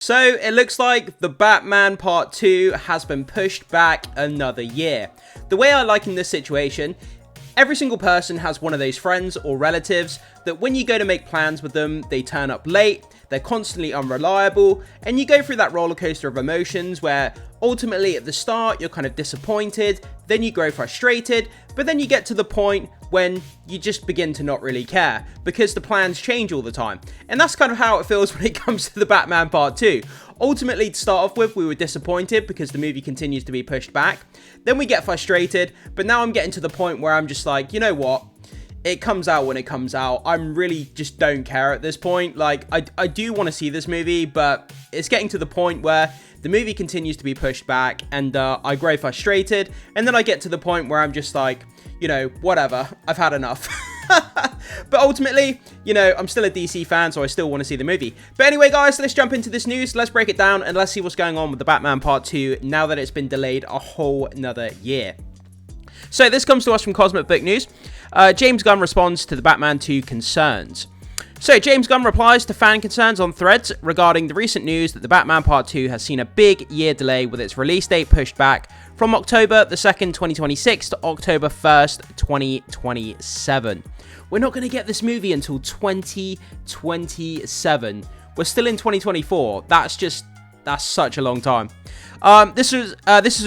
So it looks like The Batman Part 2 has been pushed back another year. The way I like in this situation, every single person has one of those friends or relatives that when you go to make plans with them, they turn up late, they're constantly unreliable, and you go through that roller coaster of emotions where ultimately at the start you're kind of disappointed, then you grow frustrated, but then you get to the point when you just begin to not really care because the plans change all the time. And that's kind of how it feels when it comes to The Batman Part 2. Ultimately, to start off with, we were disappointed because the movie continues to be pushed back. Then we get frustrated, but now I'm getting to the point where I'm just like, you know what? It comes out when it comes out. I'm really just don't care at this point. Like, I do want to see this movie, but it's getting to the point where the movie continues to be pushed back and I grow frustrated. And then I get to the point where I'm just like, you know, whatever, I've had enough. But ultimately, you know, I'm still a DC fan, so I still want to see the movie. But anyway, guys, let's jump into this news. Let's break it down and let's see what's going on with The Batman Part 2 now that it's been delayed a whole another year. So this comes to us from Cosmic Book News. James Gunn responds to the Batman 2 concerns. So James Gunn replies to fan concerns on Threads regarding the recent news that The Batman Part 2 has seen a big year delay with its release date pushed back from October the 2nd, 2026 to October 1st, 2027. We're not going to get this movie until 2027. We're still in 2024. That's such a long time. This is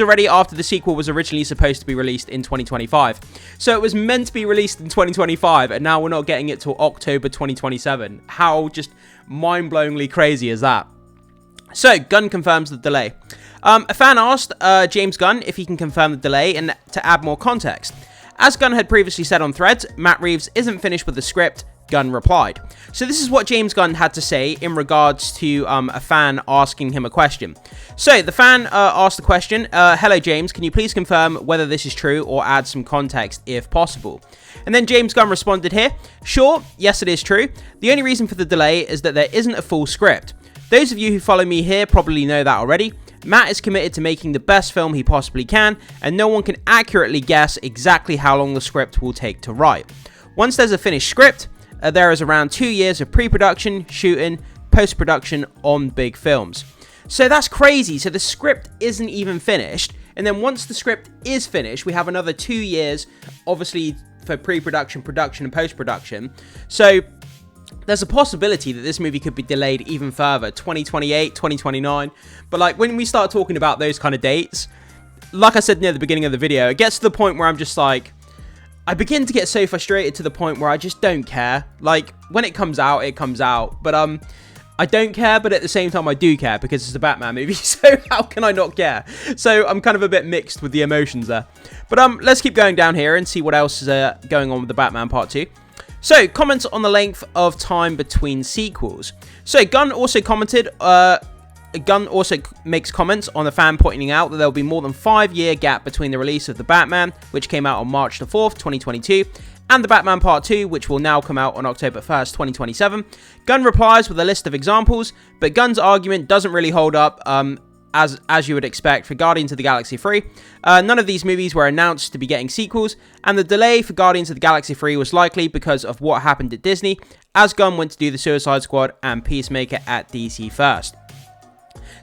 already after the sequel was originally supposed to be released in 2025. So it was meant to be released in 2025, and now we're not getting it till October 2027. How just mind-blowingly crazy is that? So, Gunn confirms the delay. A fan asked James Gunn if he can confirm the delay and to add more context. As Gunn had previously said on Threads, Matt Reeves isn't finished with the script, Gunn replied. So this is what James Gunn had to say in regards to a fan asking him a question. So the fan asked the question, hello James, can you please confirm whether this is true or add some context if possible? And then James Gunn responded here, sure, yes it is true. The only reason for the delay is that there isn't a full script. Those of you who follow me here probably know that already. Matt is committed to making the best film he possibly can, and no one can accurately guess exactly how long the script will take to write. Once there's a finished script, there is around 2 years of pre-production, shooting, post-production on big films. So that's crazy. So the script isn't even finished. And then once the script is finished, we have another 2 years, obviously, for pre-production, production, and post-production. So there's a possibility that this movie could be delayed even further, 2028, 2029. But like when we start talking about those kind of dates, like I said near the beginning of the video, it gets to the point where I'm just like, I begin to get so frustrated to the point where I just don't care. Like, when it comes out, it comes out. But, I don't care, but at the same time, I do care because it's a Batman movie. So, how can I not care? So, I'm kind of a bit mixed with the emotions there. But, let's keep going down here and see what else is going on with the Batman Part 2. So, comments on the length of time between sequels. So, Gunn also makes comments on the fan pointing out that there will be more than 5-year gap between the release of The Batman, which came out on March the 4th, 2022, and The Batman Part 2, which will now come out on October 1st, 2027. Gunn replies with a list of examples, but Gunn's argument doesn't really hold up, as you would expect for Guardians of the Galaxy 3. None of these movies were announced to be getting sequels, and the delay for Guardians of the Galaxy 3 was likely because of what happened at Disney, as Gunn went to do the Suicide Squad and Peacemaker at DC first.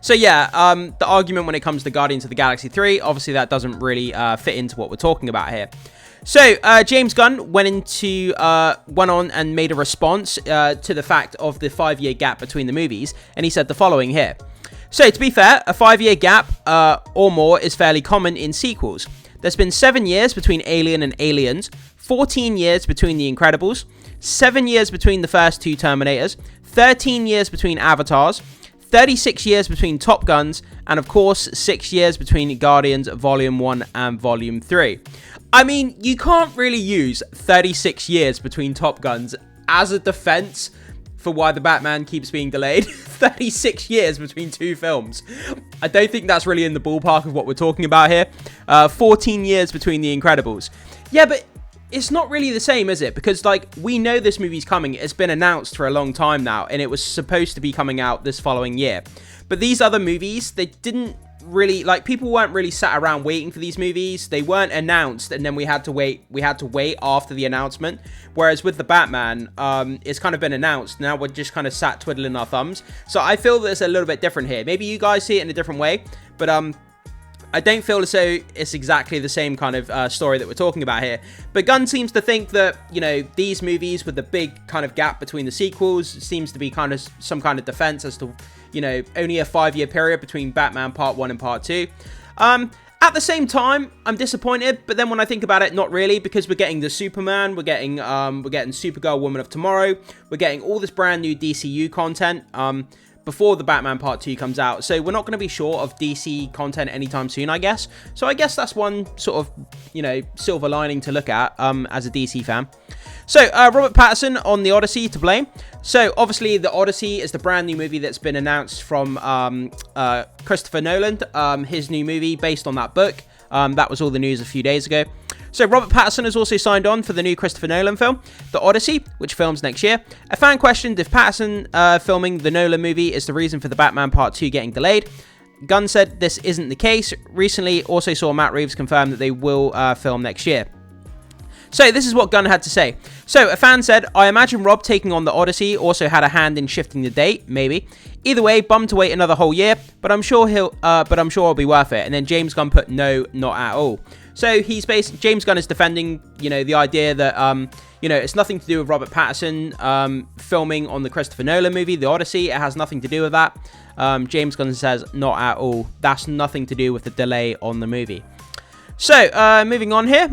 So yeah, the argument when it comes to Guardians of the Galaxy 3, obviously that doesn't really fit into what we're talking about here. So, James Gunn went on and made a response to the fact of the 5-year gap between the movies, and he said the following here. So, to be fair, a 5-year gap or more is fairly common in sequels. There's been 7 years between Alien and Aliens, 14 years between The Incredibles, 7 years between the first 2 Terminators, 13 years between Avatars, 36 years between Top Guns, and of course, 6 years between Guardians Volume 1 and Volume 3. I mean, you can't really use 36 years between Top Guns as a defense for why the Batman keeps being delayed. 36 years between 2 films. I don't think that's really in the ballpark of what we're talking about here. 14 years between The Incredibles. Yeah, but it's not really the same, is it? Because, like, we know this movie's coming. It's been announced for a long time now, and it was supposed to be coming out this following year. But these other movies, they didn't really, like, people weren't really sat around waiting for these movies. They weren't announced, and then we had to wait after the announcement. Whereas with the Batman, it's kind of been announced. Now we're just kind of sat twiddling our thumbs. So I feel that it's a little bit different here. Maybe you guys see it in a different way, but I don't feel as though it's exactly the same kind of story that we're talking about here. But Gunn seems to think that, you know, these movies with the big kind of gap between the sequels seems to be kind of some kind of defense as to, you know, only a 5-year period between Batman Part 1 and Part 2. At the same time, I'm disappointed, but then when I think about it, not really, because we're getting the Superman, we're getting Supergirl, Woman of Tomorrow, we're getting all this brand new DCU content, before the Batman Part 2 comes out. So we're not going to be short of DC content anytime soon, I guess. So I guess that's one sort of, you know, silver lining to look at as a DC fan. So Robert Pattinson on the Odyssey to blame. So obviously the Odyssey is the brand new movie that's been announced from Christopher Nolan, his new movie based on that book. That was all the news a few days ago. So Robert Pattinson has also signed on for the new Christopher Nolan film, The Odyssey, which films next year. A fan questioned if Pattinson filming the Nolan movie is the reason for the Batman Part 2 getting delayed. Gunn said this isn't the case. Recently also saw Matt Reeves confirm that they will film next year. So this is what Gunn had to say. So a fan said, I imagine Rob taking on The Odyssey also had a hand in shifting the date, maybe. Either way, bummed to wait another whole year, but I'm sure it'll be worth it. And then James Gunn put no, not at all. So James Gunn is defending, you know, the idea that, you know, it's nothing to do with Robert Pattinson filming on the Christopher Nolan movie, The Odyssey. It has nothing to do with that. James Gunn says not at all. That's nothing to do with the delay on the movie. So, moving on here,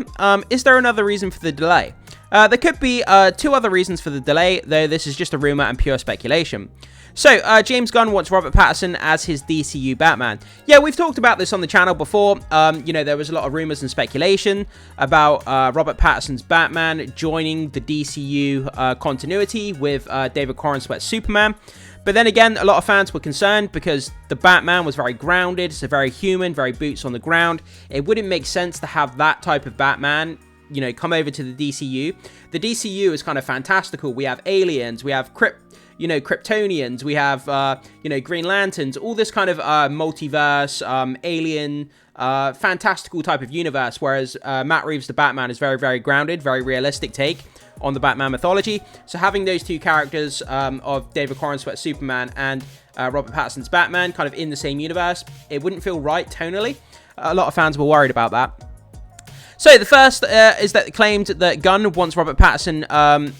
is there another reason for the delay? There could be 2 other reasons for the delay, though this is just a rumor and pure speculation. So, James Gunn wants Robert Pattinson as his DCU Batman. Yeah, we've talked about this on the channel before. You know, there was a lot of rumors and speculation about Robert Pattinson's Batman joining the DCU continuity with David Corenswet's Superman. But then again, a lot of fans were concerned because the Batman was very grounded, so very human, very boots on the ground. It wouldn't make sense to have that type of Batman, you know, come over to the DCU. The DCU is kind of fantastical. We have aliens, we have Kryptonians, we have, you know, Green Lanterns, all this kind of multiverse, alien, fantastical type of universe, whereas Matt Reeves' The Batman is very, very grounded, very realistic take on the Batman mythology. So having those 2 characters of David Corenswet's Superman and Robert Pattinson's Batman kind of in the same universe, it wouldn't feel right tonally. A lot of fans were worried about that. So the first is that it claimed that Gunn wants Robert Pattinson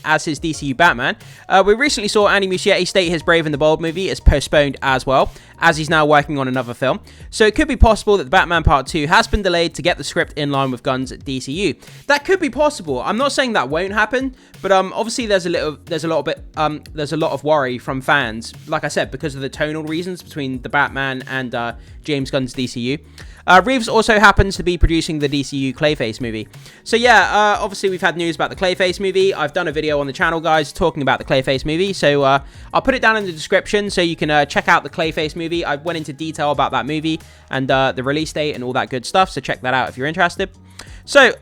as his DCU Batman. We recently saw Andy Muschietti state his Brave and the Bold movie is postponed as well, as he's now working on another film. So it could be possible that the Batman Part 2 has been delayed to get the script in line with Gunn's DCU. That could be possible. I'm not saying that won't happen, but obviously there's a lot of worry from fans, like I said, because of the tonal reasons between the Batman and James Gunn's DCU. Reeves also happens to be producing the DCU Clayface movie. So yeah, obviously we've had news about the Clayface movie. I've done a video on the channel, guys, talking about the Clayface movie. So I'll put it down in the description so you can check out the Clayface movie. I went into detail about that movie and the release date and all that good stuff. So check that out if you're interested. So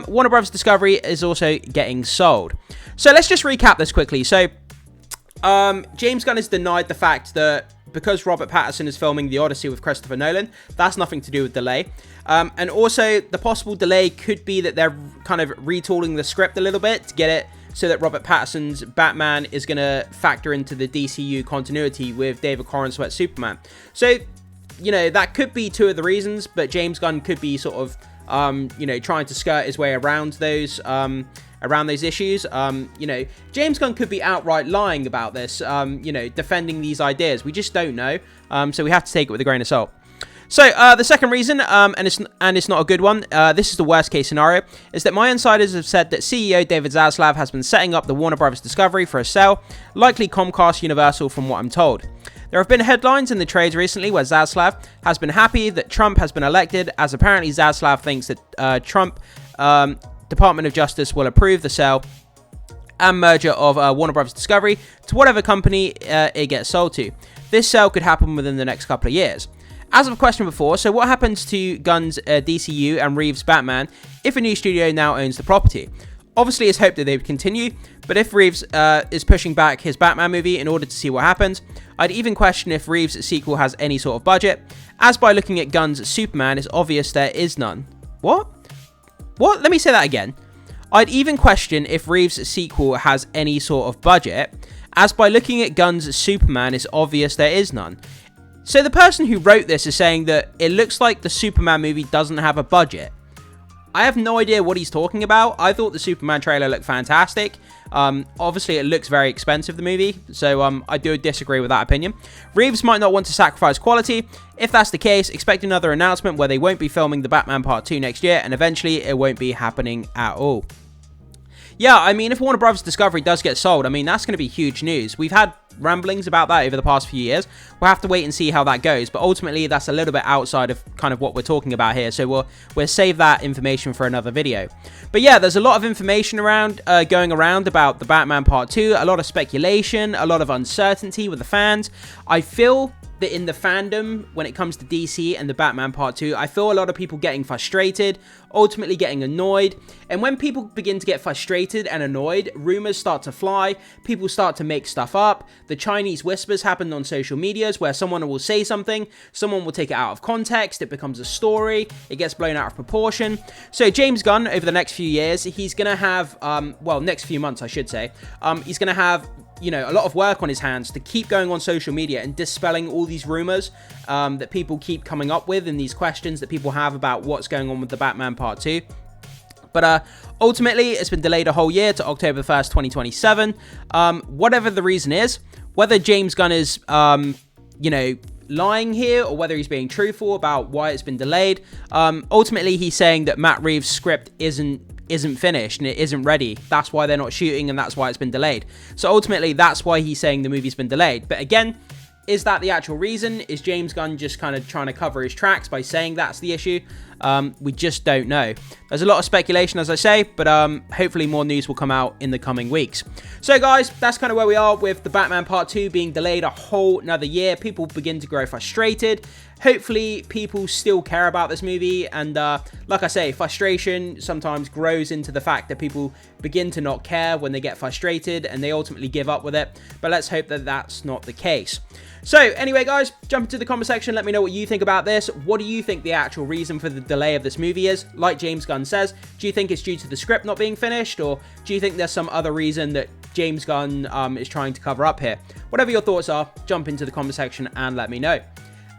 Warner Bros. Discovery is also getting sold. So let's just recap this quickly. So James Gunn has denied the fact that because Robert Pattinson is filming The Odyssey with Christopher Nolan, that's nothing to do with delay. And also, the possible delay could be that they're kind of retooling the script a little bit to get it so that Robert Pattinson's Batman is going to factor into the DCU continuity with David Corenswet's Superman. So, you know, that could be 2 of the reasons, but James Gunn could be sort of, you know, trying to skirt his way around those issues. You know, James Gunn could be outright lying about this, you know, defending these ideas. We just don't know. So we have to take it with a grain of salt. So the second reason, and it's not a good one, this is the worst case scenario, is that my insiders have said that CEO David Zaslav has been setting up the Warner Bros. Discovery for a sale, likely Comcast Universal from what I'm told. There have been headlines in the trades recently where Zaslav has been happy that Trump has been elected, as apparently Zaslav thinks that Trump Department of Justice will approve the sale and merger of Warner Bros. Discovery to whatever company it gets sold to. This sale could happen within the next couple of years. As I've questioned before, so what happens to Gunn's DCU and Reeves' Batman if a new studio now owns the property? Obviously, it's hoped that they would continue, But if Reeves is pushing back his Batman movie in order to see what happens, I'd even question if Reeves' sequel has any sort of budget, as by looking at Gunn's Superman, it's obvious there is none. What? What? Let me say that again. I'd even question if Reeves' sequel has any sort of budget, as by looking at Gunn's Superman, it's obvious there is none. So the person who wrote this is saying that it looks like the Superman movie doesn't have a budget. I have no idea what he's talking about. I thought the Superman trailer looked fantastic. Obviously, it looks very expensive, the movie, so I do disagree with that opinion. Reeves might not want to sacrifice quality. If that's the case, expect another announcement where they won't be filming the Batman Part 2 next year, and eventually it won't be happening at all. Yeah, I mean, if Warner Bros. Discovery does get sold, I mean, that's going to be huge news. We've had ramblings about that over the past few years. We'll have to wait and see how that goes, but ultimately, that's a little bit outside of kind of what we're talking about here, so we'll save that information for another video. But yeah, there's a lot of information going around about the Batman Part 2, a lot of speculation, a lot of uncertainty with the fans. I feel that in the fandom, when it comes to DC and the Batman Part 2, I feel a lot of people getting frustrated, ultimately getting annoyed. And when people begin to get frustrated and annoyed, rumors start to fly, people start to make stuff up. The Chinese whispers happen on social medias where someone will say something, someone will take it out of context, it becomes a story, it gets blown out of proportion. So James Gunn, over the next few years, he's going to have, well, next few months, I should say, he's going to have, you know, a lot of work on his hands to keep going on social media and dispelling all these rumors that people keep coming up with and these questions that people have about what's going on with the Batman Part 2. But ultimately, it's been delayed a whole year to October 1st, 2027. Whatever the reason is, whether James Gunn is, you know, lying here or whether he's being truthful about why it's been delayed, ultimately he's saying that Matt Reeves' script isn't finished and it isn't ready. That's why they're not shooting and that's why it's been delayed. So ultimately, that's why he's saying the movie's been delayed. But again, is that the actual reason? Is James Gunn just kind of trying to cover his tracks by saying that's the issue? We just don't know. There's a lot of speculation, as I say, but hopefully more news will come out in the coming weeks. So guys, that's kind of where we are with the Batman Part 2 being delayed a whole another year. People begin to grow frustrated. Hopefully people still care about this movie, and like I say, frustration sometimes grows into the fact that people begin to not care when they get frustrated and they ultimately give up with it. But let's hope that that's not the case. So anyway guys, jump into the comment section, let me know what you think about this. What do you think the actual reason for the delay of this movie is? Like James Gunn says, do you think it's due to the script not being finished, or do you think there's some other reason that James Gunn is trying to cover up here? Whatever your thoughts are, jump into the comment section and let me know.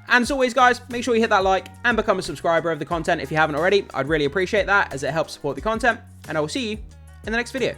And as always guys, make sure you hit that like and become a subscriber of the content if you haven't already. I'd really appreciate that as it helps support the content, and I will see you in the next video.